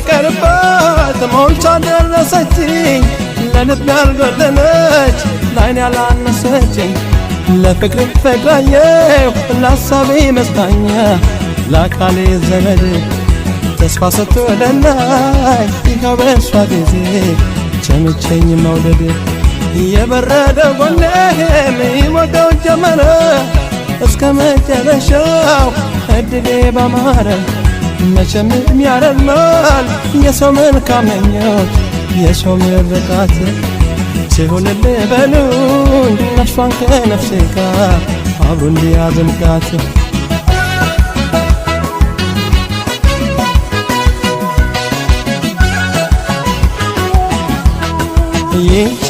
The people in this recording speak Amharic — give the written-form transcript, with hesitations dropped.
ሳይቀርባት ሞልታ ደረሰችኝ ለልብ ያልጎደለች ላይን ያላነሰችኝ ለፍቅር ፈቅራየሁ ለሐሳቤ መጽናኛ ለአካሌ ዘመድ ተስፋ ስትወደላይ ይኸው በሷ ጊዜ ቸምቸኝ መውደድ የበረደ ጎኔም ይሞቀው ጀመረ እስከ መጨረሻው እድሌ ባማረ መቼም ያረማል የሰው መልካም ምኞት የሰው ምርቃት ሲሆንልህ በሉኝ ነፍሷን ከነፍሴ ጋር አብሮ እንዲያዘልቃት ይቻ